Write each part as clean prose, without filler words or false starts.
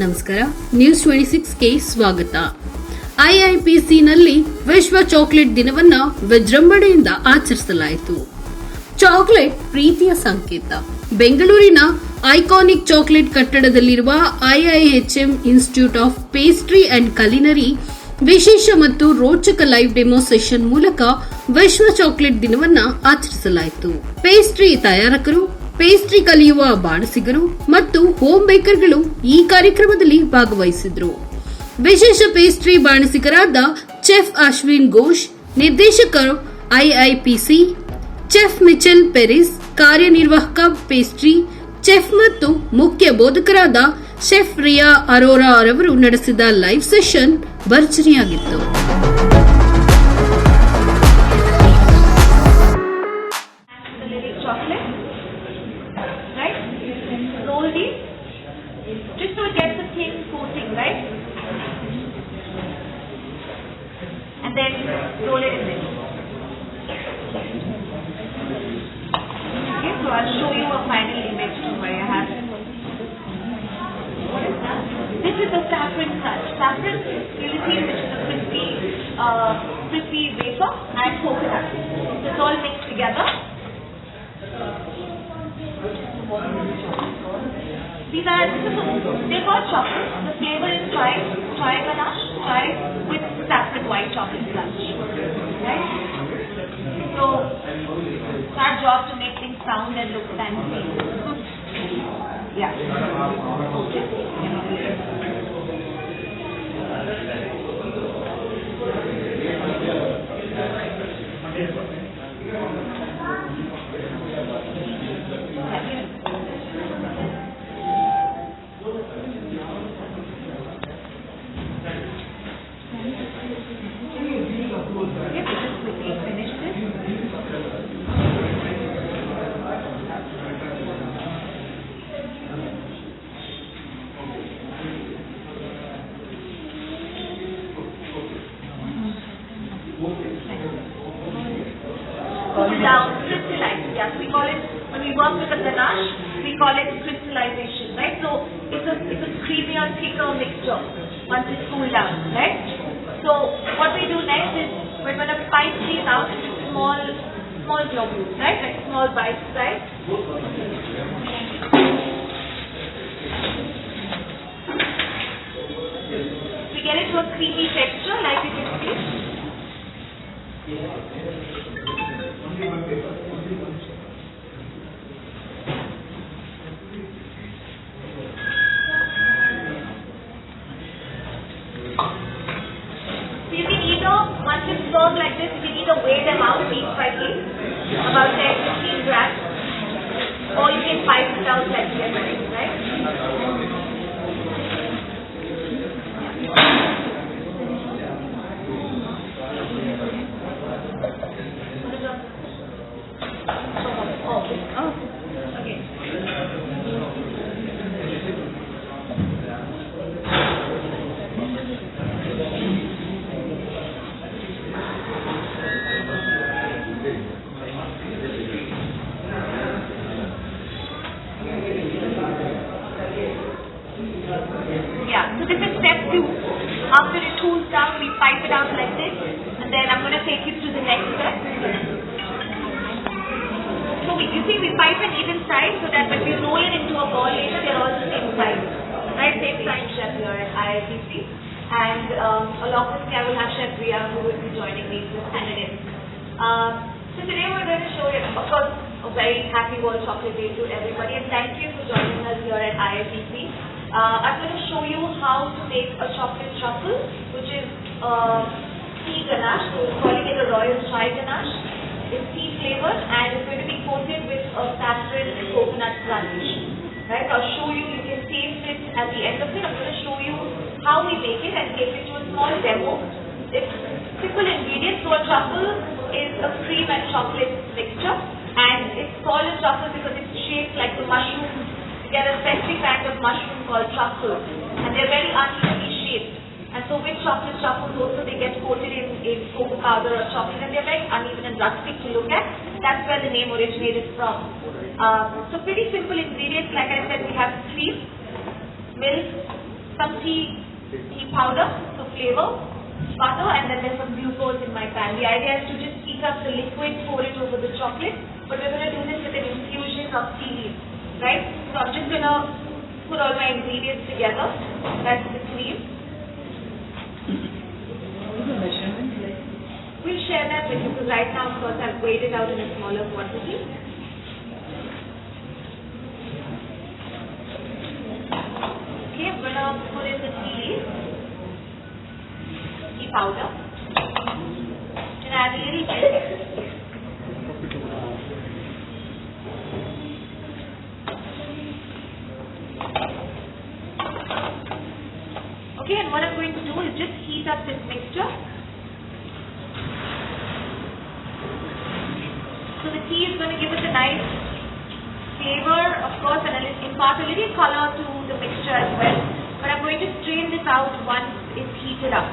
ನಮಸ್ಕಾರ. ನ್ಯೂಸ್ 26ಗೆ ಸ್ವಾಗತ. ಐಐಪಿಸಿನಲ್ಲಿ ವಿಶ್ವ ಚಾಕೊಲೇಟ್ ದಿನವನ್ನು ವಿಜೃಂಭಣೆಯಿಂದ ಆಚರಿಸಲಾಯಿತು. ಚಾಕೊಲೇಟ್ ಪ್ರೀತಿಯ ಸಂಕೇತ. ಬೆಂಗಳೂರಿನ ಐಕಾನಿಕ್ ಚಾಕೊಲೇಟ್ ಕಟ್ಟಡದಲ್ಲಿರುವ IIHM institute of pastry and culinary ವಿಶೇಷ ಮತ್ತು ರೋಚಕ ಲೈವ್ ಡೆಮೋ ಸೆಷನ್ ಮೂಲಕ ವಿಶ್ವ ಚಾಕೊಲೇಟ್ ದಿನವನ್ನು ಆಚರಿಸಲಾಯಿತು. ಪೇಸ್ಟ್ರಿ ತಯಾರಕರು, ಪೇಸ್ಟ್ರಿ ಕಲಿಯುವ ಬಾಣಸಿಗರು ಮತ್ತು ಹೋಮ್ ಬೇಕರ್ಗಳು ಈ ಕಾರ್ಯಕ್ರಮದಲ್ಲಿ ಭಾಗವಹಿಸಿದ್ರು. ವಿಶೇಷ ಪೇಸ್ಟ್ರಿ ಬಾಣಸಿಗರಾದ ಚೆಫ್ ಅಶ್ವಿನ್ ಘೋಷ್, ನಿರ್ದೇಶಕರು ಐಐಪಿಸಿ, ಚೆಫ್ ಮಿಚೆಲ್ ಪೆರಿಸ್, ಕಾರ್ಯನಿರ್ವಾಹಕ ಪೇಸ್ಟ್ರಿ ಚೆಫ್ ಮತ್ತು ಮುಖ್ಯ ಬೋಧಕರಾದ ಶೆಫ್ ರಿಯಾ ಅರೋರಾ ರವರು ನಡೆಸಿದ ಲೈವ್ ಸೆಷನ್ ಭರ್ಜರಿಯಾಗಿತ್ತು. Then roll it in this. Okay, so I'll show you a final image to where I have. What is that? This is the saffron crunch. Saffron really which is a crispy wafer and coconut. So it's all mixed together. They're called chocolate. The flavor is chai ganache, chai with saffron white chocolate crunch. Right? So it's our job to make things sound and look fancy. Yeah. Okay. Down, crystallize. Yes, we call it, when we work with the ganache, we call it crystallization, right? So it's a creamier, thicker mixture once it's cooled down, right? So what we do next is we're going to pipe these out into small globules, right? Like small bites, right? We get it to a creamy texture, like you can see. Once it's served like this, you can either weigh them out piece by piece, about 10-15 grams, or you can pipe it out like this, right? Okay. So this is step 2. After it cools down, we pipe it out like this, and then I'm going to take you to the next step. So you see, we pipe an even size so that when we roll it into a ball later, they're all the same size. Right? Same size chef here at Iipc. And along with me, I will have Chef Ria, who will be joining me to stand it in. So today we're going to show you, of course, a very happy World Chocolate Day to everybody, and thank you for joining us here at Iipc. I'm going to show you how to make a chocolate truffle, which is tea ganache. So we're calling it a royal chai ganache. It's tea flavored and it's going to be coated with a saffron and coconut crunch. Right? I'll show you. You can taste it at the end of it. I'm going to show you how we make it and take it to a small demo. It's simple ingredients. So a truffle is a cream and chocolate mixture, and it's called a truffle because it's shaped like the mushroom. You get a specific kind of mushroom called truffle, and they're very unevenly shaped. And so with chocolate truffles also they get coated in cocoa powder or chocolate, and they're very uneven and rustic to look at. That's where the name originated from. So pretty simple ingredients. Like I said, we have cream, milk, some tea powder, so flavor, butter, and then there's some glucose in my pan. The idea is to just heat up the liquid, pour it over the chocolate, but we're going to do this with an infusion of tea leaves, right? So I'm just going to put all my ingredients together. That's the cream. We'll share that with you because right now, of course, I've weighed it out in a smaller quantity. Okay, I'm going to put in the tea powder and add a little bit. Okay, and what I'm going to do is just heat up this mixture. So the tea is going to give it a nice flavor, of course, and impart a little color to the mixture as well. But I'm going to strain this out once it's heated up.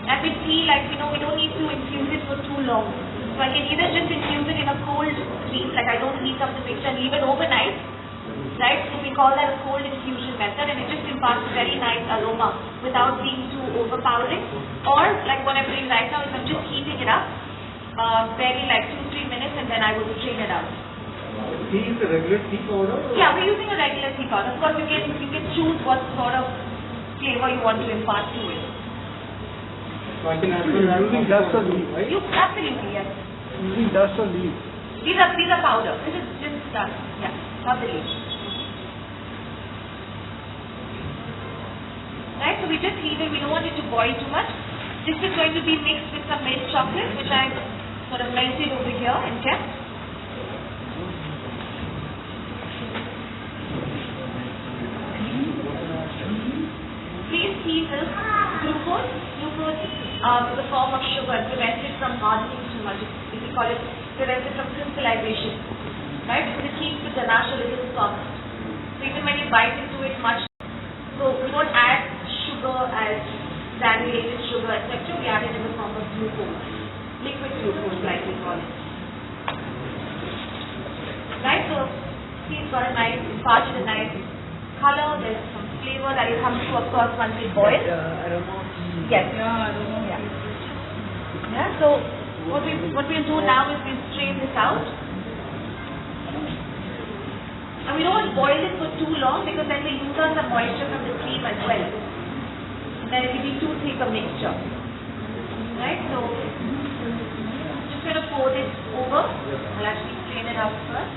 And with tea, like we don't need to infuse it for too long. So I can either just infuse it in a cold cream, like I don't heat up the mixture and leave it overnight, right? So we call that a cold infusion method, and it just imparts a very nice aroma without being too overpowering. Or like what I'm doing right now is I'm just heating it up, barely like 2-3 minutes, and then I will strain it out. Tea is a regular tea powder? Yeah, we're using a regular tea powder. Of course, you can choose what sort of flavor you want to impart to it. So I can using dust or leaf, right? Absolutely, yes. Using dust or leaf? These are powder. This is just dust. Yeah, not the leaf. Right, so we just heat it. We don't want it to boil too much. This is going to be mixed with some milk chocolate, which I've sort of melted over here and kept. Please heat this glucose. Glucose is a form of sugar. It prevents it from hardening too much. We call it prevents it from crystallization. Right? Because it keeps the ganache a little soft. So even when you bite into it much, so we won't add sugar as granulated sugar, etc. We add it in the form of glucose. Liquid glucose, like we call it. Right? So he's got a nice, imparted a nice color. There's some flavor that it comes to, of course, once it boils. Yes. Yeah. So what we'll do now is we'll strain this out, and we don't boil it for too long because then we lose out the moisture from the cream as well. And then it will be too thick a mixture. Right. So I'm just going to pour this over. I'll actually strain it out first.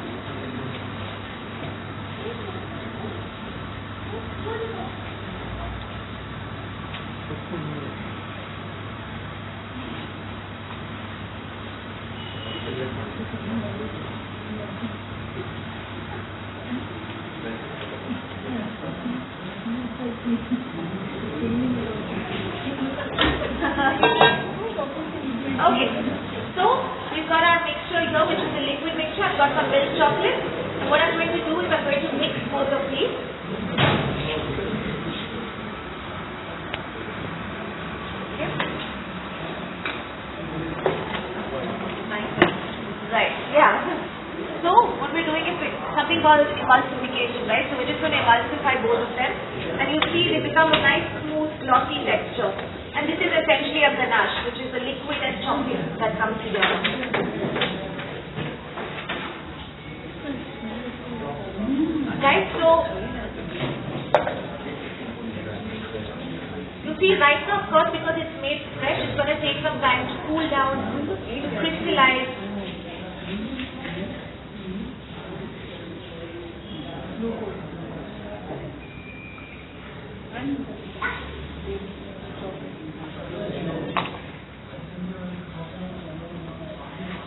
Okay, so we've got our mixture here, which is a liquid mixture. I've got some milk chocolate, and what I'm going to do is I'm going to mix both of these. Okay. Right, yeah. So what we're doing is something called emulsification, right? So we're just going to emulsify both of them, and you see they become a nice smooth glossy texture. And this is essentially a ganache, which is the liquid and chocolate that comes together. Right, so you see right now, of course, because it's made fresh, it's going to take some time to cool down, to crystallize.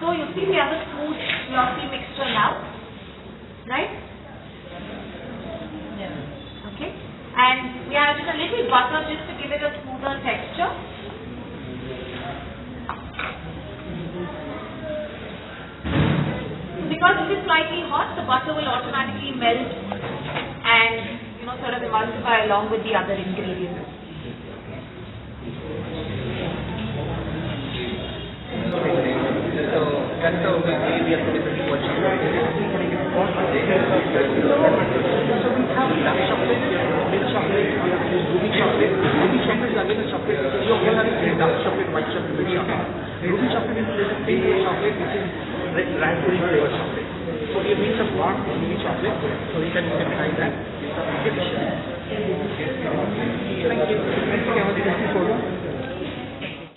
So you see we have a smooth, glossy mixture now, right? Yeah. Okay. And we added a little butter just to give it a smoother texture. Because it is slightly hot, the butter will automatically melt and sort of emulsify along with the other ingredients. That's the way we have to different watching. So we have dark chocolate, milk chocolate, we have Ruby chocolate is basically a chocolate which is raspberry flavored chocolate. So we have made some warm Ruby chocolate, so you can try that. It's delicious. Thank you. Thank you.